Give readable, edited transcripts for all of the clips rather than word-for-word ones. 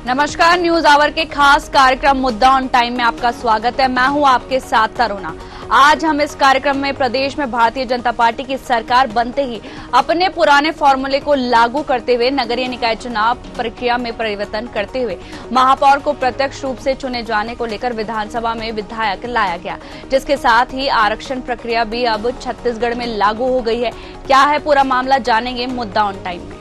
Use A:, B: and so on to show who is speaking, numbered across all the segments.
A: नमस्कार, news our के खास कार्यक्रम मुद्दा ऑन टाइम में आपका स्वागत है। मैं हूं आपके साथ तरुणा। आज हम इस कार्यक्रम में प्रदेश में भारतीय जनता पार्टी की सरकार बनते ही अपने पुराने फॉर्मूले को लागू करते हुए नगरीय निकाय चुनाव प्रक्रिया में परिवर्तन करते हुए महापौर को प्रत्यक्ष रूप से चुने जाने को लेकर विधानसभा में विधायक लाया गया, जिसके साथ ही आरक्षण प्रक्रिया भी अब छत्तीसगढ़ में लागू हो गई है। क्या है पूरा मामला, जानेंगे मुद्दा ऑन टाइम में।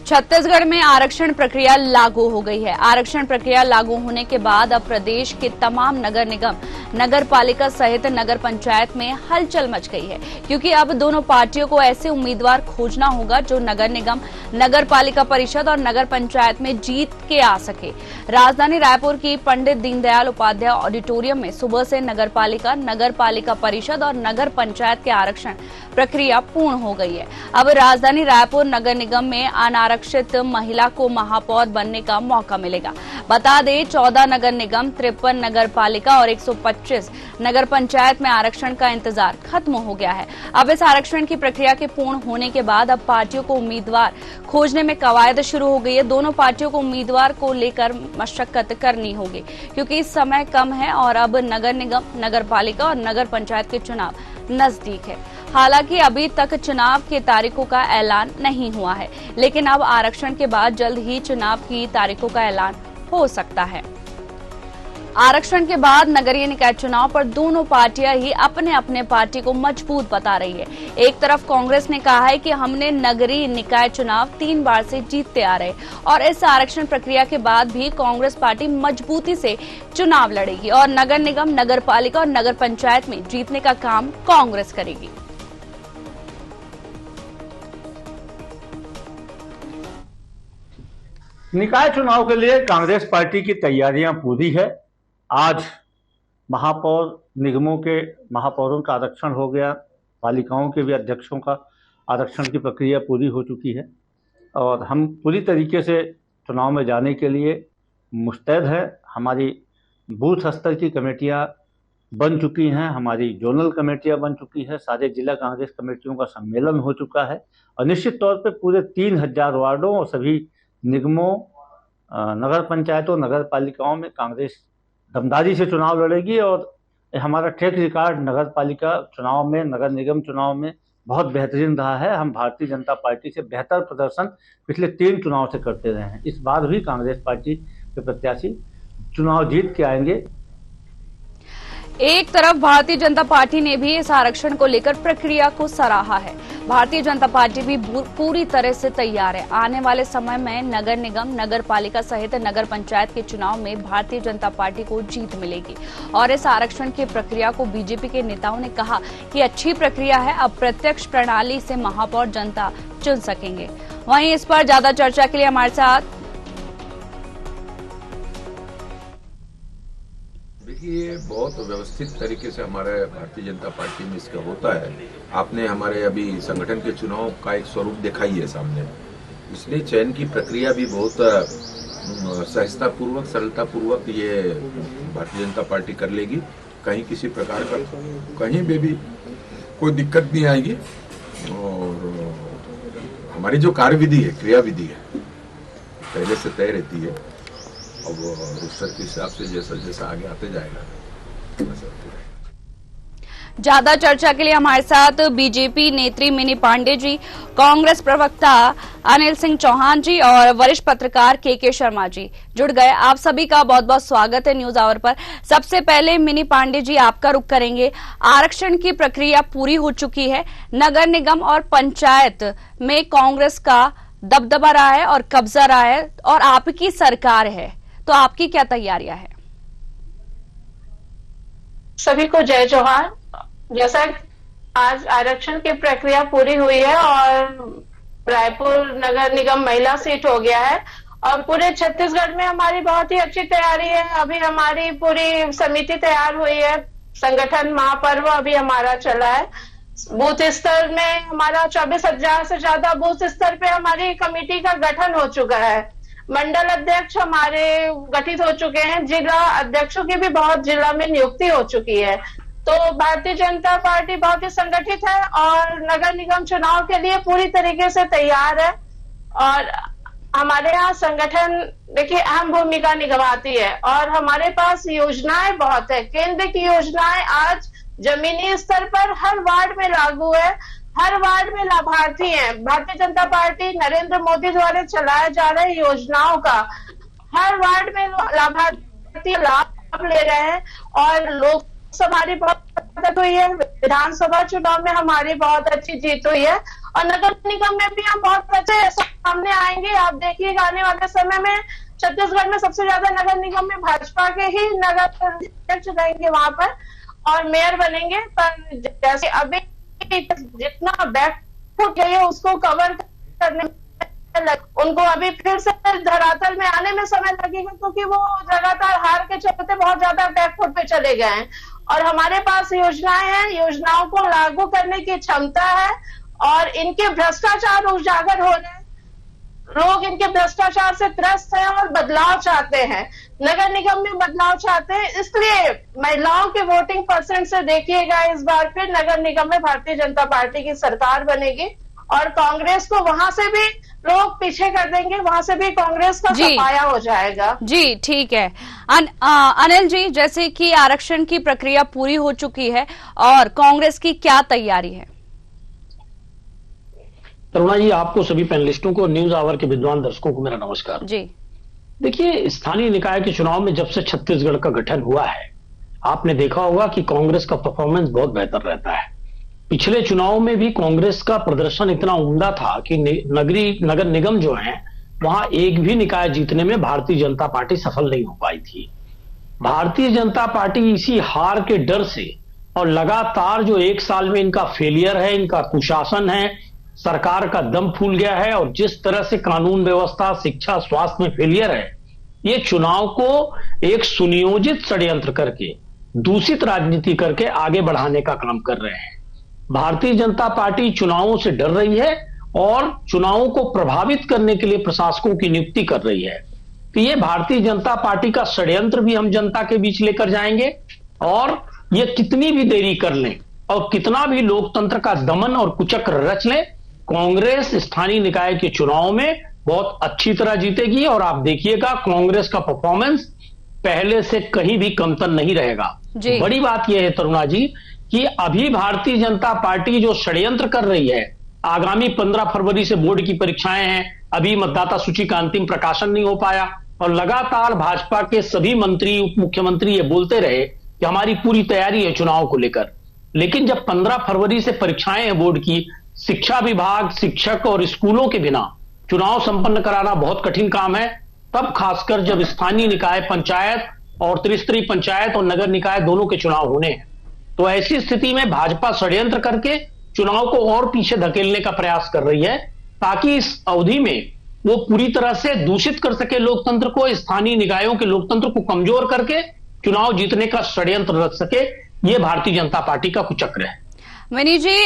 A: छत्तीसगढ़ में आरक्षण प्रक्रिया लागू हो गई है। आरक्षण प्रक्रिया लागू होने के बाद अब प्रदेश के तमाम नगर निगम, नगर पालिका सहित नगर पंचायत में हलचल मच गई है, क्योंकि अब दोनों पार्टियों को ऐसे उम्मीदवार खोजना होगा जो नगर निगम, नगर पालिका परिषद और नगर पंचायत में जीत के आ सके। राजधानी रायपुर की पंडित दीनदयाल उपाध्याय ऑडिटोरियम में सुबह से नगर पालिका परिषद और नगर पंचायत के आरक्षण प्रक्रिया पूर्ण हो गई है। अब राजधानी रायपुर नगर निगम में अनारक्षित महिला को महापौर बनने का मौका मिलेगा। बता दें, 14 नगर निगम, 53 नगर पालिका और 125 नगर पंचायत में आरक्षण का इंतजार खत्म हो गया है। अब इस आरक्षण की प्रक्रिया के पूर्ण होने के बाद अब पार्टियों को उम्मीदवार खोजने में कवायद शुरू हो गई है। दोनों पार्टियों को उम्मीदवार को लेकर मशक्कत करनी होगी, क्योंकि समय कम है और अब नगर निगम, नगर पालिका और नगर पंचायत के चुनाव नजदीक है। हालांकि अभी तक चुनाव की तारीखों का ऐलान नहीं हुआ है, लेकिन अब आरक्षण के बाद जल्द ही चुनाव की तारीखों का ऐलान हो सकता है। आरक्षण के बाद नगरीय निकाय चुनाव पर दोनों पार्टियां ही अपने अपने पार्टी को मजबूत बता रही है। एक तरफ कांग्रेस ने कहा है कि हमने नगरीय निकाय चुनाव 3 बार से जीतते आ रहे और इस आरक्षण प्रक्रिया के बाद भी कांग्रेस पार्टी मजबूती से चुनाव लड़ेगी और नगर निगम, नगर पालिका और नगर पंचायत में जीतने का काम कांग्रेस करेगी।
B: निकाय चुनाव के लिए कांग्रेस पार्टी की तैयारियां पूरी है। आज महापौर निगमों के महापौरों का आरक्षण हो गया, पालिकाओं के भी अध्यक्षों का आरक्षण की प्रक्रिया पूरी हो चुकी है और हम पूरी तरीके से चुनाव में जाने के लिए मुस्तैद हैं। हमारी बूथ स्तर की कमेटियां बन चुकी हैं, हमारी जोनल कमेटियां बन चुकी है, सारे जिला कांग्रेस कमेटियों का सम्मेलन हो चुका है और निश्चित तौर पर पूरे 3000 वार्डों और सभी निगमों, नगर पंचायतों, नगर पालिकाओं में कांग्रेस दमदारी से चुनाव लड़ेगी और हमारा ट्रैक रिकॉर्ड नगर पालिका चुनाव में, नगर निगम चुनाव में बहुत बेहतरीन रहा है। हम भारतीय जनता पार्टी से बेहतर प्रदर्शन पिछले 3 चुनाव से करते रहे हैं। इस बार भी कांग्रेस पार्टी के प्रत्याशी चुनाव जीत के आएंगे।
A: एक तरफ भारतीय जनता पार्टी ने भी इस आरक्षण को लेकर प्रक्रिया को सराहा है। भारतीय जनता पार्टी भी पूरी तरह से तैयार है। आने वाले समय में नगर निगम, नगर पालिका सहित नगर पंचायत के चुनाव में भारतीय जनता पार्टी को जीत मिलेगी और इस आरक्षण की प्रक्रिया को बीजेपी के नेताओं ने कहा कि अच्छी प्रक्रिया है। अब प्रत्यक्ष प्रणाली से महापौर जनता चुन सकेंगे। वहीं इस पर ज्यादा चर्चा के लिए हमारे साथ
C: ये बहुत व्यवस्थित तरीके से हमारे भारतीय जनता पार्टी में इसका होता है। आपने हमारे अभी संगठन के चुनाव का एक स्वरूप देखा ही है सामने, इसलिए चयन की प्रक्रिया भी बहुत सहजता पूर्वक, सरलता पूर्वक ये भारतीय जनता पार्टी कर लेगी। कहीं किसी प्रकार का कहीं भी कोई दिक्कत नहीं आएगी और हमारी जो कार्यविधि है, क्रियाविधि है, पहले से तय रहती है। अब रोस्टर के हिसाब से जैसा जैसा आगे आते जाएगा।
A: ज्यादा चर्चा के लिए हमारे साथ बीजेपी नेत्री मिनी पांडे जी, कांग्रेस प्रवक्ता अनिल सिंह चौहान जी और वरिष्ठ पत्रकार के शर्मा जी जुड़ गए। आप सभी का बहुत बहुत स्वागत है न्यूज आवर पर। सबसे पहले मिनी पांडे जी, आपका रुख करेंगे। आरक्षण की प्रक्रिया पूरी हो चुकी है, नगर निगम और पंचायत में कांग्रेस का दबदबा रहा है और कब्जा रहा है और आपकी सरकार है, तो आपकी क्या तैयारियां हैं?
D: सभी को जय जवाहर। जैसा आज आरक्षण की प्रक्रिया पूरी हुई है और रायपुर नगर निगम महिला सीट हो गया है और पूरे छत्तीसगढ़ में हमारी बहुत ही अच्छी तैयारी है। अभी हमारी पूरी समिति तैयार हुई है, संगठन महापर्व अभी हमारा चला है। बूथ स्तर में हमारा 24,000 से ज्यादा बूथ स्तर पे हमारी कमेटी का गठन हो चुका है। मंडल अध्यक्ष हमारे गठित हो चुके हैं, जिला अध्यक्षों की भी बहुत जिला में नियुक्ति हो चुकी है। तो भारतीय जनता पार्टी बहुत ही संगठित है और नगर निगम चुनाव के लिए पूरी तरीके से तैयार है। और हमारे यहाँ संगठन देखिए अहम भूमिका निभाती है और हमारे पास योजनाएं बहुत है। केंद्र की योजनाएं आज जमीनी स्तर पर हर वार्ड में लागू है, हर वार्ड में लाभार्थी हैं। भारतीय जनता पार्टी नरेंद्र मोदी द्वारा चलाए जा रहे योजनाओं का हर वार्ड में लाभार्थी लाभ ले रहे हैं और लोकसभा हमारी बहुत मदद हुई है, विधानसभा चुनाव में हमारी बहुत अच्छी जीत हुई है और नगर निगम में भी हम बहुत अच्छे सामने आएंगे। आप देखिएगा आने वाले समय में छत्तीसगढ़ में सबसे ज्यादा नगर निगम में भाजपा के ही नगर अध्यक्ष रहेंगे वहां पर और मेयर बनेंगे। पर जैसे अभी जितना बैकफुट गई है उसको कवर करने में उनको अभी फिर से धरातल में आने में समय लगेगा क्योंकि वो लगातार हार के चलते बहुत ज्यादा बैकफुट पे चले गए हैं। और हमारे पास योजनाएं हैं, योजनाओं को लागू करने की क्षमता है और इनके भ्रष्टाचार उजागर हो रहे हैं। लोग इनके भ्रष्टाचार से त्रस्त हैं और बदलाव चाहते हैं, नगर निगम में बदलाव चाहते हैं। इसलिए महिलाओं के वोटिंग परसेंट से देखिएगा इस बार फिर नगर निगम में भारतीय जनता पार्टी की सरकार बनेगी और कांग्रेस को वहां से भी लोग पीछे कर देंगे, वहां से भी कांग्रेस का सफाया हो जाएगा।
A: जी ठीक है। अनिल जी, जैसे कि आरक्षण की प्रक्रिया पूरी हो चुकी है और कांग्रेस की क्या तैयारी है?
E: तरुणा जी, आपको सभी पैनलिस्टों को, न्यूज आवर के विद्वान दर्शकों को मेरा नमस्कार।
A: जी
E: देखिए, स्थानीय निकाय के चुनाव में जब से छत्तीसगढ़ का गठन हुआ है आपने देखा होगा कि कांग्रेस का परफॉर्मेंस बहुत बेहतर रहता है। पिछले चुनाव में भी कांग्रेस का प्रदर्शन इतना उम्दा था कि नगर निगम जो है वहां एक भी निकाय जीतने में भारतीय जनता पार्टी सफल नहीं हो पाई थी। भारतीय जनता पार्टी इसी हार के डर से और लगातार जो एक साल में इनका फेलियर है, इनका कुशासन है, सरकार का दम फूल गया है और जिस तरह से कानून व्यवस्था, शिक्षा, स्वास्थ्य में फेलियर है, ये चुनाव को एक सुनियोजित षड्यंत्र करके, दूषित राजनीति करके आगे बढ़ाने का काम कर रहे हैं। भारतीय जनता पार्टी चुनावों से डर रही है और चुनावों को प्रभावित करने के लिए प्रशासकों की नियुक्ति कर रही है। तो ये भारतीय जनता पार्टी का षड्यंत्र भी हम जनता के बीच लेकर जाएंगे और ये कितनी भी देरी कर लें और कितना भी लोकतंत्र का दमन और कुचक्र रच लें, कांग्रेस स्थानीय निकाय के चुनाव में बहुत अच्छी तरह जीतेगी और आप देखिएगा कांग्रेस का परफॉर्मेंस पहले से कहीं भी कमतर नहीं रहेगा। बड़ी बात यह है तरुणा जी कि अभी भारतीय जनता पार्टी जो षड्यंत्र कर रही है, आगामी 15 फरवरी से बोर्ड की परीक्षाएं हैं, अभी मतदाता सूची का अंतिम प्रकाशन नहीं हो पाया और लगातार भाजपा के सभी मंत्री, उप मुख्यमंत्री ये बोलते रहे कि हमारी पूरी तैयारी है चुनाव को लेकर। लेकिन जब 15 फरवरी से परीक्षाएं हैं बोर्ड की, शिक्षा विभाग, शिक्षक और स्कूलों के बिना चुनाव संपन्न कराना बहुत कठिन काम है। तब खासकर जब स्थानीय निकाय, पंचायत और त्रिस्तरीय पंचायत और नगर निकाय दोनों के चुनाव होने हैं, तो ऐसी स्थिति में भाजपा षड्यंत्र करके चुनाव को और पीछे धकेलने का प्रयास कर रही है ताकि इस अवधि में वो पूरी तरह से दूषित कर सके लोकतंत्र को, स्थानीय निकायों के लोकतंत्र को कमजोर करके चुनाव जीतने का षड्यंत्र रच सके। ये भारतीय जनता पार्टी का कुचक्र है।
A: मनी जी,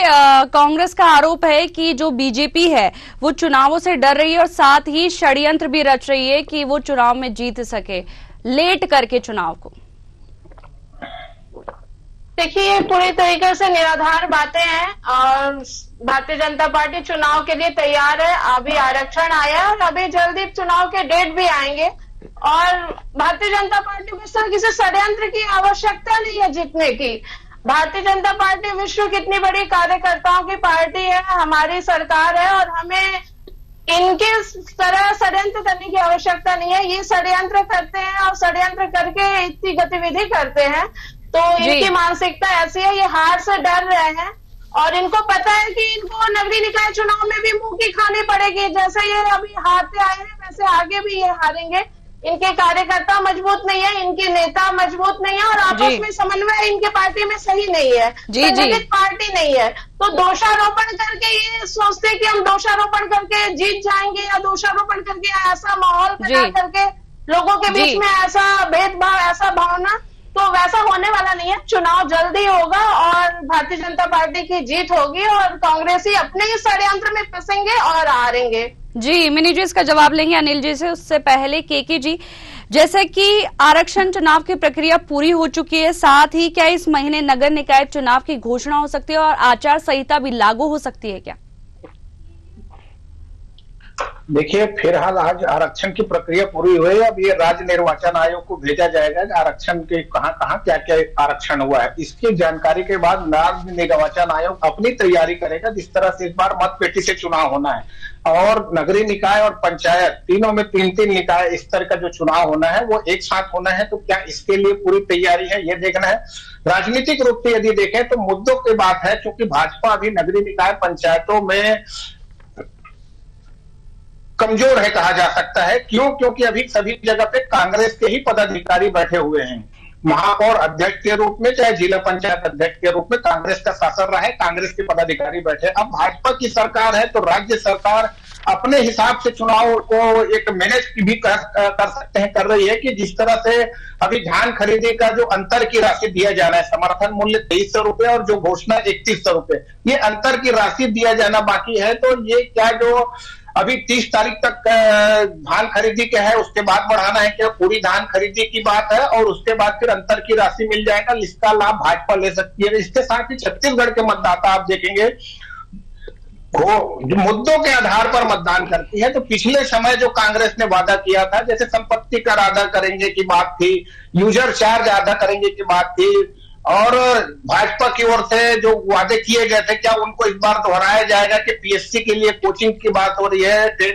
A: कांग्रेस का आरोप है कि जो बीजेपी है वो चुनावों से डर रही है और साथ ही षड्यंत्र भी रच रही है कि वो चुनाव में जीत सके, लेट करके चुनाव को।
D: देखिए, ये पूरी तरीके से निराधार बातें हैं और भारतीय जनता पार्टी चुनाव के लिए तैयार है। अभी आरक्षण आया और अभी जल्दी चुनाव के डेट भी आएंगे और भारतीय जनता पार्टी को इस तरह किसी षड्यंत्र की आवश्यकता नहीं है जीतने की। भारतीय जनता पार्टी विश्व की इतनी बड़ी कार्यकर्ताओं की पार्टी है, हमारी सरकार है और हमें इनके तरह षड्यंत्र करने की आवश्यकता नहीं है। ये षड्यंत्र करते हैं और षड्यंत्र करके इतनी गतिविधि करते हैं, तो इनकी मानसिकता ऐसी है, ये हार से डर रहे हैं और इनको पता है कि इनको नगरीय निकाय चुनाव में भी मुंह की खानी पड़ेगी। जैसे ये अभी हारते आए हैं वैसे आगे भी ये हारेंगे। इनके कार्यकर्ता मजबूत नहीं है, इनके नेता मजबूत नहीं है और आपस में समन्वय इनके पार्टी में सही नहीं है, संगठित पार्टी नहीं है। तो दोषारोपण करके ये सोचते कि हम दोषारोपण करके जीत जाएंगे या दोषारोपण करके ऐसा माहौल पैदा करके लोगों के बीच में ऐसा भेदभाव, ऐसा भावना, तो वैसा होने वाला नहीं है। चुनाव जल्दी होगा और भारतीय जनता पार्टी की जीत होगी और कांग्रेसी अपने ही षड्यंत्र में फंसेंगे और हारेंगे।
A: जी मिनी जी इसका जवाब लेंगे अनिल जी से, उससे पहले केके जी, जैसे कि आरक्षण चुनाव की प्रक्रिया पूरी हो चुकी है, साथ ही क्या इस महीने नगर निकाय चुनाव की घोषणा हो सकती है और आचार संहिता भी लागू हो सकती है क्या?
F: देखिए, फिलहाल आज आरक्षण की प्रक्रिया पूरी हुई। अब ये राज्य निर्वाचन आयोग को भेजा जाएगा कि आरक्षण के कहां क्या क्या आरक्षण हुआ है। इसकी जानकारी के बाद राज्य निर्वाचन आयोग अपनी तैयारी करेगा। जिस तरह से इस बार मत पेटी से चुनाव होना है और नगरीय निकाय और पंचायत तीनों में 3-3 निकाय स्तर का जो चुनाव होना है वो एक साथ होना है, तो क्या इसके लिए पूरी तैयारी है, ये देखना है। राजनीतिक रूप से यदि देखें तो मुद्दों की बात है, क्योंकि भाजपा अभी नगरीय निकाय पंचायतों में कमजोर है कहा जा सकता है। क्यों? क्योंकि अभी सभी जगह पे कांग्रेस के ही पदाधिकारी बैठे हुए हैं। महापौर अध्यक्ष के रूप में चाहे जिला पंचायत अध्यक्ष के रूप में कांग्रेस का शासन रहा है, कांग्रेस के पदाधिकारी बैठे। अब भाजपा की सरकार है तो राज्य सरकार अपने हिसाब से चुनाव को एक मैनेज भी कर सकते हैं, कर रही है कि जिस तरह से अभी धान खरीदी का जो अंतर की राशि दिया जाना है, समर्थन मूल्य 2300 रुपए और जो घोषणा 3100 रुपए, ये अंतर की राशि दिया जाना बाकी है। तो ये क्या जो अभी 30 तारीख तक धान खरीदी के है, उसके बाद बढ़ाना है क्या? पूरी धान खरीदी की बात है और उसके बाद फिर अंतर की राशि मिल जाएगा, इसका लाभ भाजपा ले सकती है। इसके साथ ही छत्तीसगढ़ के मतदाता आप देखेंगे वो जो मुद्दों के आधार पर मतदान करती है। तो पिछले समय जो कांग्रेस ने वादा किया था, जैसे संपत्ति कर अदा करेंगे की बात थी, यूजर चार्ज अदा करेंगे की बात थी, और भाजपा की ओर से जो वादे किए गए थे क्या उनको इस बार दोहराया जाएगा कि पीएससी के लिए कोचिंग की बात हो रही है,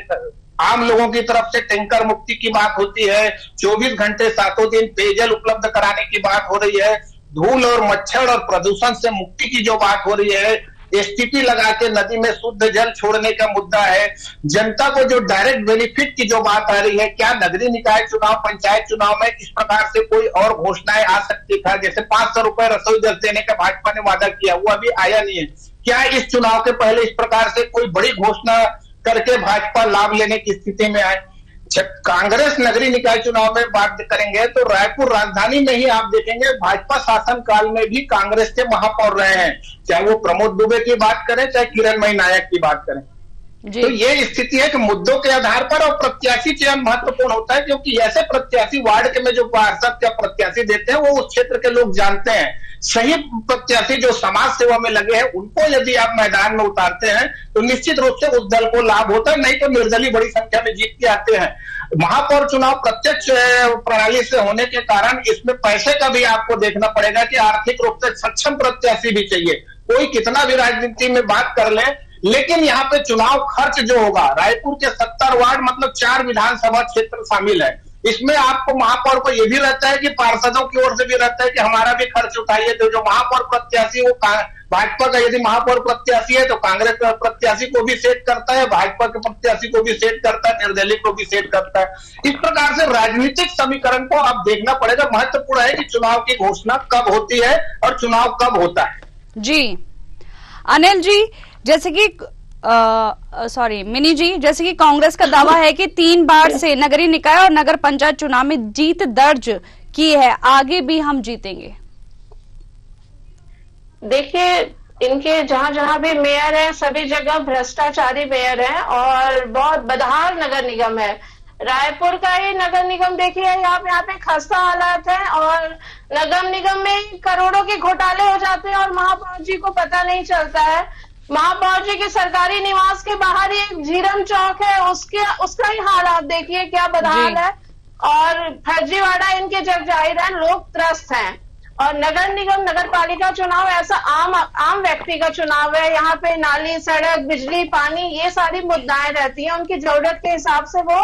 F: आम लोगों की तरफ से टैंकर मुक्ति की बात होती है, 24 घंटे 7 दिन पेयजल उपलब्ध कराने की बात हो रही है, धूल और मच्छर और प्रदूषण से मुक्ति की जो बात हो रही है, एसटीपी लगा के नदी में शुद्ध जल छोड़ने का मुद्दा है, जनता को जो डायरेक्ट बेनिफिट की जो बात आ रही है, क्या नगरीय निकाय चुनाव पंचायत चुनाव में इस प्रकार से कोई और घोषणाएं आ सकती था? जैसे 500 रुपए रसोई गैस देने का भाजपा ने वादा किया, वो अभी आया नहीं है। क्या इस चुनाव के पहले इस प्रकार से कोई बड़ी घोषणा करके भाजपा लाभ लेने की स्थिति में आए? कांग्रेस नगरीय निकाय चुनाव में बात करेंगे तो रायपुर राजधानी में ही आप देखेंगे भाजपा शासन काल में भी कांग्रेस के महापौर रहे हैं, चाहे वो प्रमोद दुबे की बात करें चाहे किरणमयी नायक की बात करें। तो ये स्थिति है कि मुद्दों के आधार पर और प्रत्याशी चयन महत्वपूर्ण होता है, क्योंकि ऐसे प्रत्याशी वार्ड के में जो पार्षद या प्रत्याशी देते हैं वो उस क्षेत्र के लोग जानते हैं। सही प्रत्याशी जो समाज सेवा में लगे हैं उनको यदि आप मैदान में उतारते हैं तो निश्चित रूप से उस दल को लाभ होता है, नहीं तो निर्दलीय बड़ी संख्या में जीत के आते हैं। महापौर चुनाव प्रत्यक्ष प्रणाली से होने के कारण इसमें पैसे का भी आपको देखना पड़ेगा कि आर्थिक रूप से सक्षम प्रत्याशी भी चाहिए। कोई कितना भी राजनीति में बात कर ले, लेकिन यहाँ पे चुनाव खर्च जो होगा, रायपुर के 70 वार्ड मतलब 4 विधानसभा क्षेत्र शामिल है, इसमें आपको महापौर को यह भी रहता है कि पार्षदों की ओर से भी रहता है कि हमारा भी खर्च उठाइए। तो जो महापौर प्रत्याशी वो भाजपा का यदि महापौर प्रत्याशी है तो कांग्रेस का प्रत्याशी को भी सेट करता है, भाजपा के प्रत्याशी को भी सेट करता है, निर्दलीय को भी सेट करता है। इस प्रकार से राजनीतिक समीकरण को आप देखना पड़ेगा। महत्वपूर्ण है कि चुनाव की घोषणा कब होती है और चुनाव कब होता है।
A: जी अनिल जी, जैसे कि मिनी जी, जैसे कि कांग्रेस का दावा है कि 3 बार से नगरीय निकाय और नगर पंचायत चुनाव में जीत दर्ज की है, आगे भी हम जीतेंगे।
D: देखिए, इनके जहां जहां भी मेयर हैं सभी जगह भ्रष्टाचारी मेयर हैं और बहुत बदहाल नगर निगम है। रायपुर का ही नगर निगम देखिए, यहाँ पे खस्ता हालात है और नगर निगम में करोड़ों के घोटाले हो जाते हैं और महापौर जी को पता नहीं चलता है। महापौर जी के सरकारी निवास के बाहर ही एक झीरम चौक है, उसका ही हाल आप देखिए क्या बदहाल है और फर्जीवाड़ा इनके जग जाहिर है, लोग त्रस्त हैं। और नगर निगम नगर पालिका चुनाव ऐसा आम व्यक्ति का चुनाव है। यहाँ पे नाली, सड़क, बिजली, पानी, ये सारी मुद्दाएं रहती हैं, उनकी जरूरत के हिसाब से वो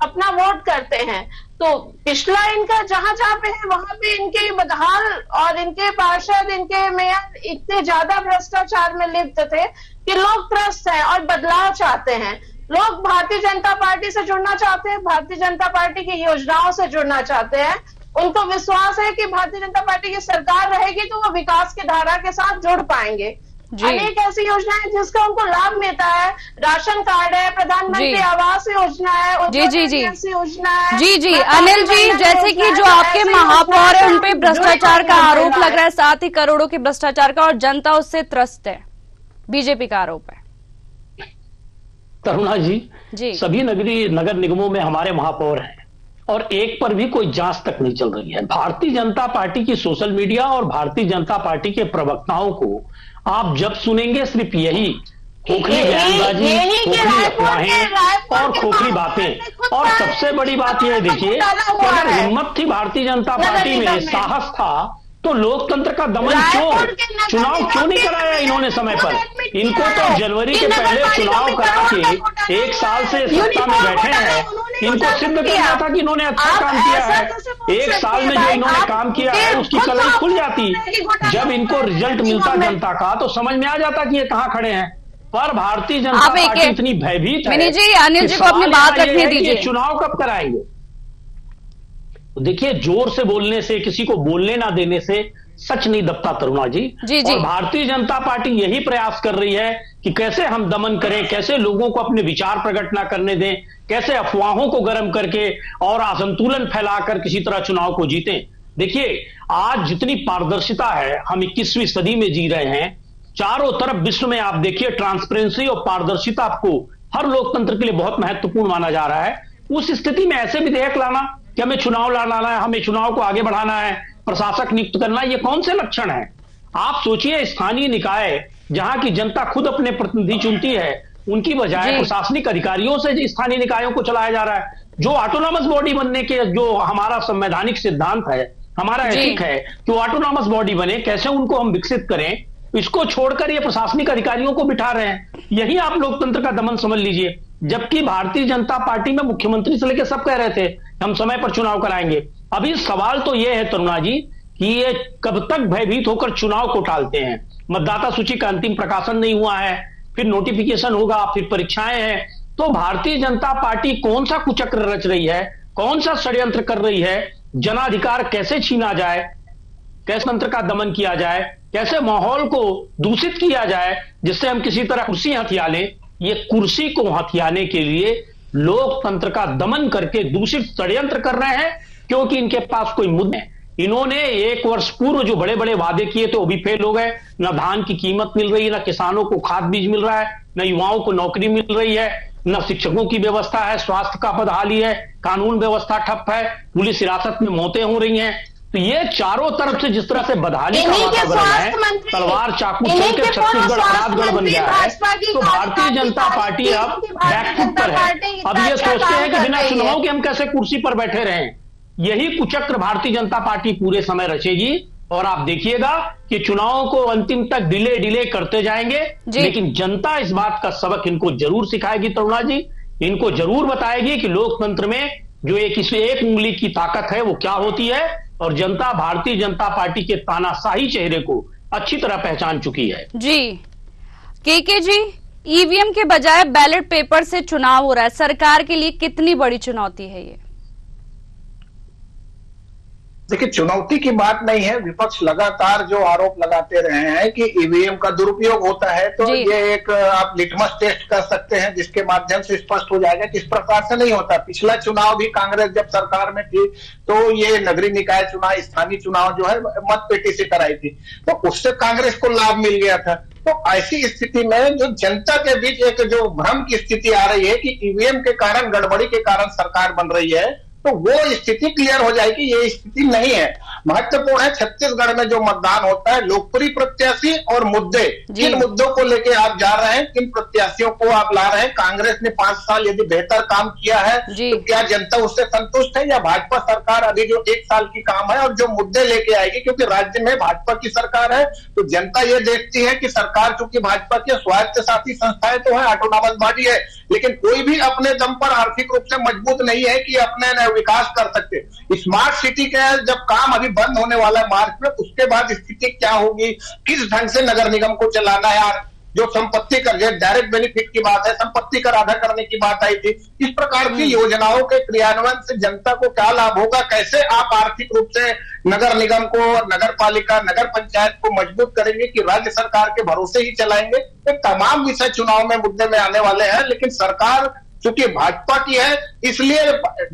D: अपना वोट करते हैं। तो पिछला इनका जहां जहां पे है वहां पे इनके बदहाल और इनके पार्षद, इनके मेयर इतने ज्यादा भ्रष्टाचार में लिप्त थे कि लोग त्रस्त हैं और बदलाव चाहते हैं। लोग भारतीय जनता पार्टी से जुड़ना चाहते हैं, भारतीय जनता पार्टी की योजनाओं से जुड़ना चाहते हैं। उनको विश्वास है कि भारतीय जनता पार्टी की सरकार रहेगी तो वो विकास की धारा के साथ जुड़ पाएंगे। अनेक ऐसी योजनाएं जिसका उनको लाभ मिलता है, राशन कार्ड है, प्रधानमंत्री आवास योजना है, योजना है।
A: जी अनिल जी, जैसे कि जो आपके महापौर है उन पे भ्रष्टाचार का आरोप लग रहा है, साथ ही करोड़ों के भ्रष्टाचार का, और जनता उससे त्रस्त है, बीजेपी का आरोप है।
E: तरुणा जी, सभी नगर निगमों में हमारे महापौर हैं और एक पर भी कोई जांच तक नहीं चल रही है। भारतीय जनता पार्टी की सोशल मीडिया और भारतीय जनता पार्टी के प्रवक्ताओं को आप जब सुनेंगे सिर्फ यही खोखली बयानबाजी, खोखली अफवाहें और खोखली बातें। और सबसे बड़ी बात यह देखिए कि अगर हिम्मत थी भारतीय जनता पार्टी में, साहस था, तो लोकतंत्र का दमन चुनाव क्यों नहीं कराया इन्होंने समय पर? इनको तो जनवरी के पहले चुनाव करा के 1 साल से सत्ता में बैठे हैं, इनको सिद्ध करना था कि इन्होंने अच्छा काम किया है। 1 साल में जो इन्होंने काम किया है उसकी कलम खुल जाती। जब इनको रिजल्ट मिलता जनता का तो समझ में आ जाता कि ये कहां खड़े हैं। पर भारतीय जनता पार्टी इतनी भयभीत है।
A: अनिल जी को अपनी बात रखने दीजिए।
E: चुनाव कब कराएंगे? देखिए, जोर से बोलने से, किसी को बोलने ना देने से सच नहीं दबता तरुणा जी। और भारतीय जनता पार्टी यही प्रयास कर रही है कि कैसे हम दमन करें, कैसे लोगों को अपने विचार प्रकट ना करने दें, कैसे अफवाहों को गर्म करके और असंतुलन फैलाकर किसी तरह चुनाव को जीतें। देखिए, आज जितनी पारदर्शिता है, हम 21वीं सदी में जी रहे हैं, चारों तरफ विश्व में आप देखिए ट्रांसपेरेंसी और पारदर्शिता आपको हर लोकतंत्र के लिए बहुत महत्वपूर्ण माना जा रहा है। उस स्थिति में ऐसे विधेयक लाना कि हमें चुनाव लड़ाना है, हमें चुनाव को आगे बढ़ाना है, प्रशासक नियुक्त करना, ये कौन से लक्षण है? आप सोचिए, स्थानीय निकाय जहां की जनता खुद अपने प्रतिनिधि चुनती है, उनकी बजाय प्रशासनिक अधिकारियों से स्थानीय निकायों को चलाया जा रहा है। जो ऑटोनॉमस बॉडी बनने के जो हमारा संवैधानिक सिद्धांत है, हमारा एथिक है कि ऑटोनॉमस बॉडी बने, कैसे उनको हम विकसित करें, इसको छोड़कर ये प्रशासनिक अधिकारियों को बिठा रहे हैं। यही आप लोकतंत्र का दमन समझ लीजिए। जबकि भारतीय जनता पार्टी में मुख्यमंत्री से लेकर सब कह रहे थे हम समय पर चुनाव कराएंगे। अभी सवाल तो यह है तरुणा जी कि ये कब तक भयभीत होकर चुनाव को टालते हैं। मतदाता सूची का अंतिम प्रकाशन नहीं हुआ है, फिर नोटिफिकेशन होगा, फिर परीक्षाएं हैं, तो भारतीय जनता पार्टी कौन सा कुचक्र रच रही है, कौन सा षड्यंत्र कर रही है, जनाधिकार कैसे छीना जाए, कैसे तंत्र का दमन किया जाए, कैसे माहौल को दूषित किया जाए जिससे हम किसी तरह कुर्सी हथिया लें। ये कुर्सी को हथियाने के लिए लोकतंत्र का दमन करके दूषित षड्यंत्र कर रहे हैं, क्योंकि इनके पास कोई मुद्दे हैं। इन्होंने 1 वर्ष पूर्व जो बड़े बड़े वादे किए थे वो भी फेल हो गए। न धान की कीमत मिल रही है, न किसानों को खाद बीज मिल रहा है, न युवाओं को नौकरी मिल रही है, न शिक्षकों की व्यवस्था है, स्वास्थ्य का बदहाली है, कानून व्यवस्था ठप है, पुलिस हिरासत में मौतें हो रही हैं। तो ये चारों तरफ से जिस तरह से बदहाली का वातावरण है, तलवार चाकू चल के छत्तीसगढ़ अपराधगढ़ बन गया है, तो भारतीय जनता पार्टी अब बैकफुट पर है। अब ये सोचते हैं कि बिना चुनाव के हम कैसे कुर्सी पर बैठे रहें। यही कुचक्र भारतीय जनता पार्टी पूरे समय रचेगी और आप देखिएगा कि चुनावों को अंतिम तक डिले करते जाएंगे, लेकिन जनता इस बात का सबक इनको जरूर सिखाएगी तरुणा जी। इनको जरूर बताएगी कि लोकतंत्र में जो एक उंगली की ताकत है वो क्या होती है, और जनता भारतीय जनता पार्टी के तानाशाही चेहरे को अच्छी तरह पहचान चुकी है।
A: जी के जी, ईवीएम के बजाय बैलेट पेपर से चुनाव हो रहा है, सरकार के लिए कितनी बड़ी चुनौती है ये?
F: देखिए, चुनौती की बात नहीं है। विपक्ष लगातार जो आरोप लगाते रहे हैं कि ईवीएम का दुरुपयोग होता है, तो ये एक आप लिटमस टेस्ट कर सकते हैं जिसके माध्यम से स्पष्ट हो जाएगा किस प्रकार से नहीं होता। पिछला चुनाव भी कांग्रेस जब सरकार में थी तो ये नगरीय निकाय चुनाव, स्थानीय चुनाव जो है मत पेटी से कराई थी, तो उससे कांग्रेस को लाभ मिल गया था। तो ऐसी स्थिति में जो जनता के बीच एक जो भ्रम की स्थिति आ रही है कि ईवीएम के कारण, गड़बड़ी के कारण सरकार बन रही है, तो वो स्थिति क्लियर हो जाएगी। ये स्थिति नहीं है। महत्वपूर्ण है छत्तीसगढ़ में जो मतदान होता है, लोकप्रिय प्रत्याशी और मुद्दे, किन मुद्दों को लेके आप जा रहे हैं, किन प्रत्याशियों को आप ला रहे हैं। कांग्रेस ने 5 साल यदि बेहतर काम किया है तो क्या जनता उससे संतुष्ट है, या भाजपा सरकार अभी जो 1 साल की काम है और जो मुद्दे लेके आएगी, क्योंकि राज्य में भाजपा की सरकार है तो जनता ये देखती है कि सरकार चूंकि भाजपा की स्वायत्त शासी संस्थाएं तो है, ऑटोनॉमस बॉडी है, लेकिन कोई भी अपने दम पर आर्थिक रूप से मजबूत नहीं है कि अपने विकास कर सकते। स्मार्ट सिटी का जब काम अभी बंद होने वाला है मार्च में, उसके बाद स्थिति क्या होगी, किस ढंग से नगर निगम को चलाना है, यार जो संपत्ति कर, डायरेक्ट बेनिफिट की बात है, संपत्ति कर आधा करने की बात आई थी, इस प्रकार की योजनाओं के क्रियान्वयन से जनता को क्या लाभ होगा, कैसे आप आर्थिक रूप से नगर निगम को, नगर पालिका, नगर पंचायत को मजबूत करेंगे कि राज्य सरकार के भरोसे ही चलाएंगे। ये तमाम विषय चुनाव में मुद्दे में आने वाले हैं, लेकिन सरकार चूंकि भाजपा की है इसलिए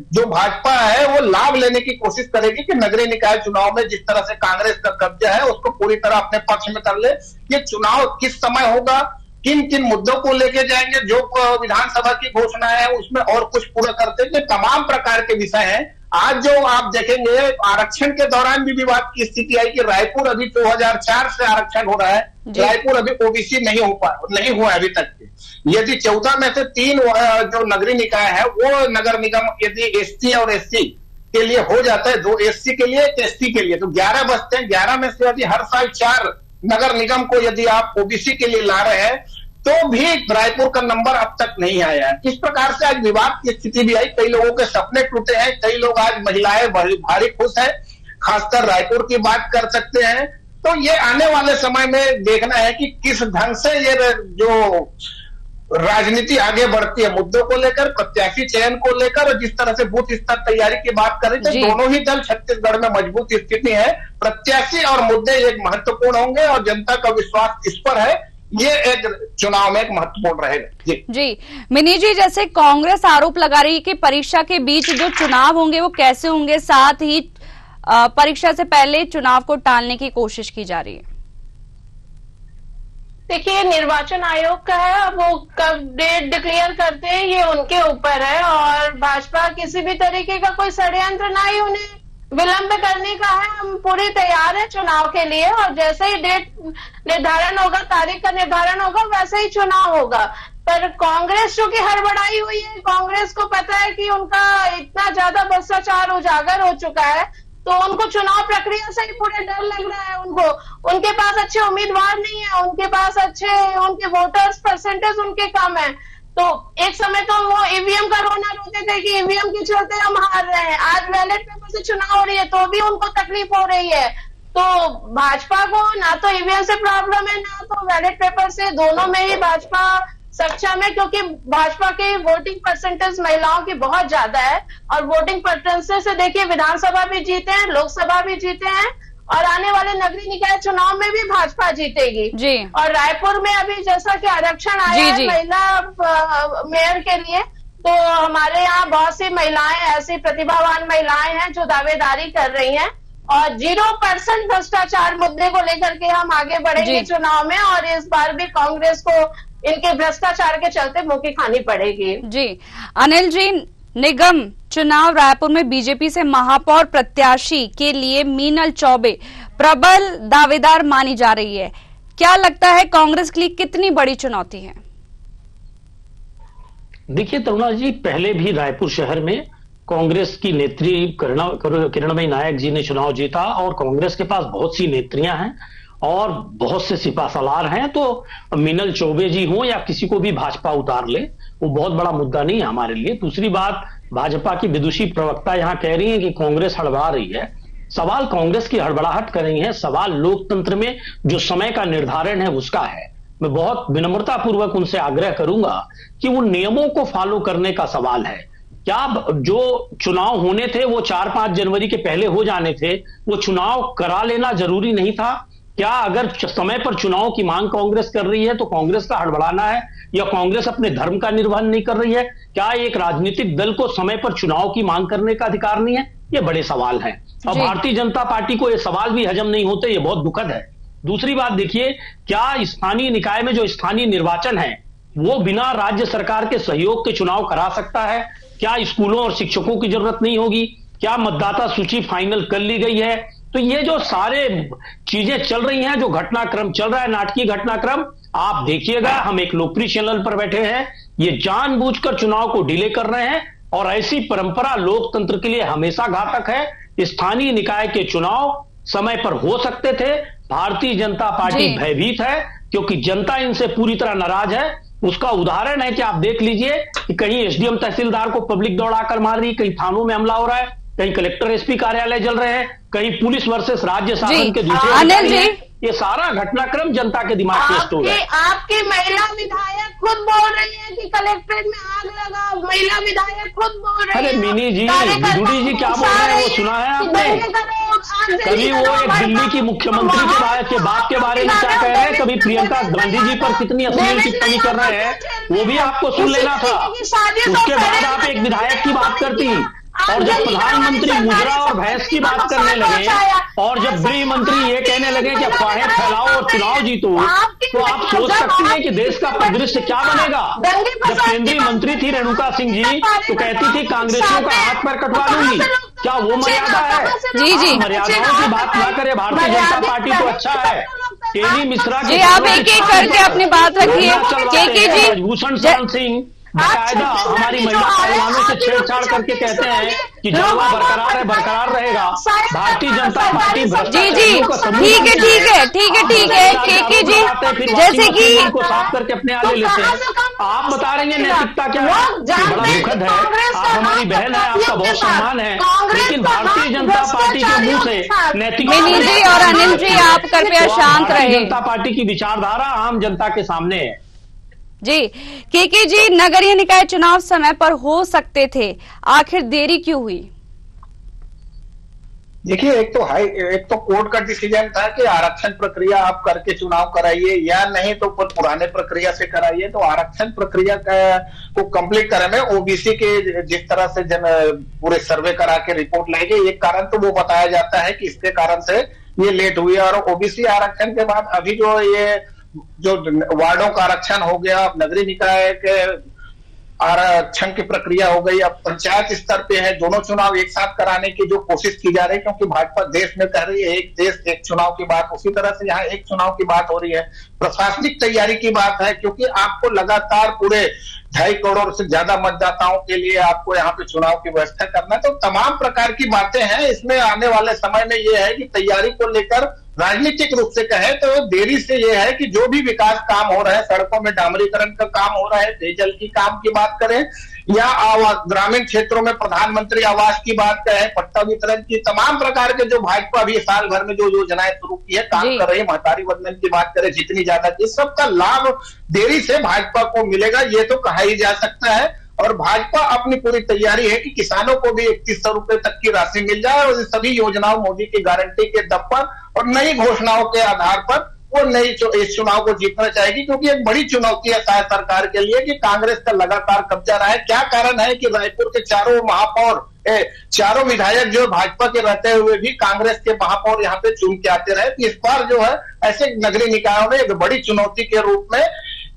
F: जो भाजपा है वो लाभ लेने की कोशिश करेगी कि नगरीय निकाय चुनाव में जिस तरह से कांग्रेस का कब्जा है उसको पूरी तरह अपने पक्ष में कर ले। ये चुनाव किस समय होगा, किन किन मुद्दों को लेके जाएंगे, जो विधानसभा की घोषणा है उसमें और कुछ पूरा करते हैं, तमाम प्रकार के विषय हैं। आज जो आप देखेंगे आरक्षण के दौरान भी विवाद की स्थिति आई कि रायपुर अभी 2004 से आरक्षण हो रहा है, रायपुर अभी ओबीसी नहीं हुआ अभी तक। यदि 14 में से 3 जो नगरीय निकाय है वो नगर निगम यदि एसटी और एससी के लिए हो जाता है, 2 एससी के लिए 1 एसटी के लिए, तो 11 बचते हैं। 11 में से यदि हर साल 4 नगर निगम को यदि आप ओबीसी के लिए ला रहे हैं तो भी रायपुर का नंबर अब तक नहीं आया है। इस प्रकार से आज विवाद की स्थिति भी आई, कई लोगों के सपने टूटे हैं, कई लोग आज महिलाएं भारी खुश है, खासकर रायपुर की बात कर सकते हैं। तो ये आने वाले समय में देखना है कि किस ढंग से ये जो राजनीति आगे बढ़ती है मुद्दों को लेकर, प्रत्याशी चयन को लेकर, और जिस तरह से बूथ स्तर तैयारी की बात करें तो दोनों ही दल छत्तीसगढ़ में मजबूत स्थिति है। प्रत्याशी और मुद्दे एक महत्वपूर्ण होंगे और जनता का विश्वास इस पर है, ये एक चुनाव में एक महत्वपूर्ण रहेगा।
A: जी मिनी जी, जैसे कांग्रेस आरोप लगा रही है कि परीक्षा के बीच जो चुनाव होंगे वो कैसे होंगे, साथ ही परीक्षा से पहले चुनाव को टालने की कोशिश की जा रही है।
D: देखिए, निर्वाचन आयोग का है, अब वो कब डेट डिक्लेयर करते हैं ये उनके ऊपर है, और भाजपा किसी भी तरीके का कोई षड्यंत्र ना ही उन्हें विलंब करने का है। हम पूरी तैयार है चुनाव के लिए, और जैसे ही डेट निर्धारण होगा, तारीख का निर्धारण होगा, वैसे ही चुनाव होगा। पर कांग्रेस जो कि हड़बड़ाई हुई है, कांग्रेस को पता है कि उनका इतना ज्यादा भ्रष्टाचार उजागर हो चुका है, तो उनको चुनाव प्रक्रिया से ही पूरे डर लग रहा है। उनके पास अच्छे उम्मीदवार नहीं है, उनके पास उनके वोटर्स परसेंटेज उनके कम है। तो एक समय तो वो ईवीएम का रोना रोते थे कि ईवीएम के चलते हम हार रहे हैं, आज बैलेट पेपर से चुनाव हो रही है तो भी उनको तकलीफ हो रही है। तो भाजपा को ना तो ईवीएम से प्रॉब्लम है, ना तो बैलेट पेपर से, दोनों में ही भाजपा सक्षम है, क्योंकि भाजपा की वोटिंग परसेंटेज महिलाओं की बहुत ज्यादा है, और वोटिंग परसेंटेज से देखिए विधानसभा भी जीते हैं, लोकसभा भी जीते हैं, और आने वाले नगरीय निकाय चुनाव में भी भाजपा जीतेगी
A: जी।
D: और रायपुर में अभी जैसा कि आरक्षण आया है महिला मेयर के लिए, तो हमारे यहाँ बहुत सी महिलाएं, ऐसी प्रतिभावान महिलाएं हैं जो दावेदारी कर रही हैं, और 0% भ्रष्टाचार मुद्दे को लेकर के हम आगे बढ़ेंगे चुनाव में, और इस बार भी कांग्रेस को इनके भ्रष्टाचार के चलते मुंह खानी पड़ेगी।
A: जी अनिल जी, निगम चुनाव रायपुर में बीजेपी से महापौर प्रत्याशी के लिए मीनल चौबे प्रबल दावेदार मानी जा रही है, क्या लगता है कांग्रेस के लिए कितनी बड़ी चुनौती है?
E: देखिए तरुणा जी, पहले भी रायपुर शहर में कांग्रेस की नेत्री किरणमयी नायक जी ने चुनाव जीता, और कांग्रेस के पास बहुत सी नेत्रियां हैं और बहुत से सिपासलार हैं, तो मीनल चौबे जी हो या किसी को भी भाजपा उतार ले, वो बहुत बड़ा मुद्दा नहीं है हमारे लिए। दूसरी बात, भाजपा की विदुषी प्रवक्ता यहां कह रही है कि कांग्रेस हड़बड़ा रही है। सवाल कांग्रेस की हड़बड़ाहट कर रही है, सवाल लोकतंत्र में जो समय का निर्धारण है उसका है। मैं बहुत विनम्रता पूर्वक उनसे आग्रह करूंगा कि उन नियमों को फॉलो करने का सवाल है। क्या जो चुनाव होने थे वो 4-5 जनवरी के पहले हो जाने थे, वो चुनाव करा लेना जरूरी नहीं था? क्या अगर समय पर चुनाव की मांग कांग्रेस कर रही है तो कांग्रेस का हड़बड़ाना है, या कांग्रेस अपने धर्म का निर्वहन नहीं कर रही है? क्या एक राजनीतिक दल को समय पर चुनाव की मांग करने का अधिकार नहीं है? ये बड़े सवाल हैं, और भारतीय जनता पार्टी को ये सवाल भी हजम नहीं होते, ये बहुत दुखद है। दूसरी बात देखिए, क्या स्थानीय निकाय में जो स्थानीय निर्वाचन है वो बिना राज्य सरकार के सहयोग के चुनाव करा सकता है? क्या स्कूलों और शिक्षकों की जरूरत नहीं होगी? क्या मतदाता सूची फाइनल कर ली गई है? तो ये जो सारे चीजें चल रही हैं, जो घटनाक्रम चल रहा है, नाटकीय घटनाक्रम, आप देखिएगा, हम एक लोकप्रिय चैनल पर बैठे हैं, ये जानबूझकर चुनाव को डिले कर रहे हैं, और ऐसी परंपरा लोकतंत्र के लिए हमेशा घातक है। स्थानीय निकाय के चुनाव समय पर हो सकते थे, भारतीय जनता पार्टी भयभीत है क्योंकि जनता इनसे पूरी तरह नाराज है। उसका उदाहरण है कि आप देख लीजिए कि कहीं एसडीएम तहसीलदार को पब्लिक दौड़ाकर मार रही, कहीं थानों में हमला हो रहा है, कहीं कलेक्टर एसपी कार्यालय जल रहे हैं, कहीं पुलिस वर्सेस राज्य शासन के दूसरे
A: अनिल जी,
E: ये सारा घटनाक्रम जनता के दिमाग में स्टोर है।
D: आपकी महिला विधायक खुद बोल रही है कि कलेक्ट्रेट में आग लगा, महिला विधायक खुद बोल रही है।
E: अरे मिनी जी, विदुड़ी जी क्या बोल रहे हैं वो सुना है आपने? कभी वो एक दिल्ली की मुख्यमंत्री के बाप के बारे में क्या कह रहे हैं, कभी प्रियंका गांधी जी पर कितनी अश्लील टिप्पणी कर रहे हैं, वो भी आपको सुन लेना था। उसके बाद आप एक विधायक की बात करती, और जब प्रधानमंत्री मुजरा और भैंस की बात करने लगे, और जब गृह मंत्री ये कहने लगे कि अफवाहें फैलाओ और चुनाव जीतो, तो आप सोच सकती हैं कि देश का परिदृश्य क्या बनेगा। जब केंद्रीय मंत्री थी रेणुका सिंह जी तो कहती थी कांग्रेसियों का हाथ पैर कटवा दूंगी, क्या वो मर्यादा है?
A: जी
E: मर्यादाओं की बात ना करे भारतीय जनता पार्टी तो अच्छा है। टेनी मिश्रा
A: जी आप एक एक करके अपनी बात रखिए। केके जी,
E: भूषण शरण सिंह बाकायदा हमारी महिला पहलवानों से छेड़छाड़ करके कहते हैं कि जलवा बरकरार है, बरकरार रहेगा। भारतीय जनता पार्टी
A: जी ठीक है केके जी, जैसे कि
E: को साफ करके अपने आगे लेते हैं। आप बता रही हैं नैतिकता क्या है, बड़ा दुखद है। आप हमारी बहन है, आपका बहुत सम्मान है, लेकिन भारतीय जनता पार्टी के मुंह से नैतिकता।
A: मिनी जी और अनिल जी आप कृपया शांत रहे।
E: जनता पार्टी की विचारधारा आम जनता के सामने है।
A: जी केके जी, नगरीय निकाय चुनाव समय पर हो सकते थे, आखिर देरी क्यों हुई?
F: देखिए, एक तो कोर्ट का डिसीजन था कि आरक्षण प्रक्रिया आप करके चुनाव कराइए या नहीं तो पुराने प्रक्रिया से कराइए। तो आरक्षण प्रक्रिया को कंप्लीट करने में ओबीसी के जिस तरह से पूरे सर्वे करा के रिपोर्ट लाई गई, एक कारण तो वो बताया जाता है कि इसके कारण से ये लेट हुई। और ओबीसी आरक्षण के बाद अभी जो वार्डों का आरक्षण हो गया, नगरीय निकाय के आरक्षण की प्रक्रिया हो गई, अब पंचायत स्तर पे है। दोनों चुनाव एक साथ कराने की जो कोशिश की जा रही है, क्योंकि भाजपा देश में कह रही है एक देश एक चुनाव की बात, उसी तरह से यहाँ एक चुनाव की बात हो रही है। प्रशासनिक तैयारी की बात है, क्योंकि आपको लगातार पूरे 2.5 करोड़ से ज्यादा मतदाताओं के लिए आपको यहाँ पे चुनाव की व्यवस्था करना है। तो तमाम प्रकार की बातें हैं इसमें। आने वाले समय में ये है कि तैयारी को लेकर राजनीतिक रूप से कहे तो देरी से ये है कि जो भी विकास काम हो रहे हैं, सड़कों में डामरीकरण का काम हो रहा है, पेयजल की काम की बात करें या ग्रामीण क्षेत्रों में प्रधानमंत्री आवास की बात करें, पट्टा वितरण की, तमाम प्रकार के जो भाजपा भी साल भर में जो योजनाएं शुरू की है, काम कर रही है, महतारी वंदन की बात करें जितनी ज्यादा, इस सबका लाभ देरी से भाजपा को मिलेगा, ये तो कहा ही जा सकता है। और भाजपा अपनी पूरी तैयारी है कि किसानों को भी 3100 रुपए तक की राशि मिल जाए और सभी योजनाओं मोदी की गारंटी के दम पर और नई घोषणाओं के आधार पर वो इस चुनाव को जीतना चाहेगी। क्योंकि एक बड़ी चुनौती है सरकार के लिए कि कांग्रेस का लगातार कब्जा रहा है। क्या कारण है कि रायपुर के चारों महापौर, चारों विधायक जो भाजपा के रहते हुए भी कांग्रेस के महापौर यहाँ पे चुन के आते रहे। इस बार जो है ऐसे नगरीय निकायों में एक बड़ी चुनौती के रूप में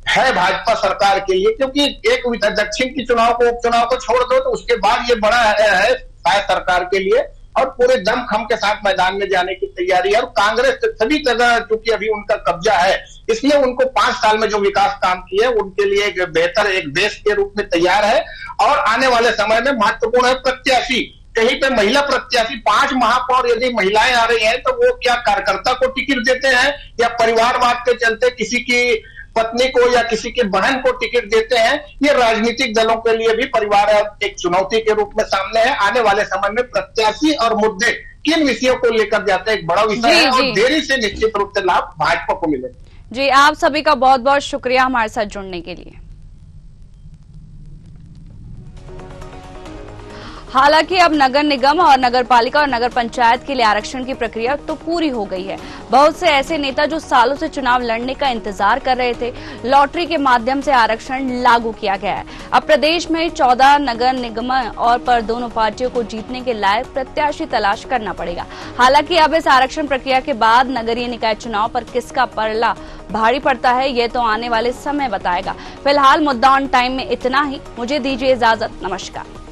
F: है भाजपा सरकार के लिए, क्योंकि एक दक्षिण की चुनाव को, उपचुनाव को छोड़ दो तो उसके बाद ये बड़ा है सरकार के लिए और पूरे दमखम के साथ मैदान में जाने की तैयारी है। और कांग्रेस सभी जगह क्योंकि अभी उनका कब्जा है, इसलिए उनको 5 साल में जो विकास काम किए उनके लिए एक बेहतर एक देश के रूप में तैयार है। और आने वाले समय में महत्वपूर्ण है प्रत्याशी, कहीं पे महिला प्रत्याशी, 5 महापौर यदि महिलाएं आ रही हैं तो वो क्या कार्यकर्ता को टिकट देते हैं या परिवारवाद के चलते किसी की पत्नी को या किसी के बहन को टिकट देते हैं। ये राजनीतिक दलों के लिए भी परिवार एक चुनौती के रूप में सामने है। आने वाले समय में प्रत्याशी और मुद्दे किन विषयों को लेकर जाते हैं एक बड़ा विषय है और देरी से निश्चित रूप से लाभ भाजपा को मिले।
A: जी आप सभी का बहुत बहुत शुक्रिया हमारे साथ जुड़ने के लिए। हालांकि अब नगर निगम और नगर पालिका और नगर पंचायत के लिए आरक्षण की प्रक्रिया तो पूरी हो गई है। बहुत से ऐसे नेता जो सालों से चुनाव लड़ने का इंतजार कर रहे थे, लॉटरी के माध्यम से आरक्षण लागू किया गया है। अब प्रदेश में 14 नगर निगम और पर दोनों पार्टियों को जीतने के लायक प्रत्याशी तलाश करना पड़ेगा। हालांकि अब इस आरक्षण प्रक्रिया के बाद नगरीय निकाय चुनाव पर किसका पलड़ा भारी पड़ता है, ये तो आने वाले समय बताएगा। फिलहाल मुद्दा ऑन टाइम में इतना ही। मुझे दीजिए इजाजत, नमस्कार।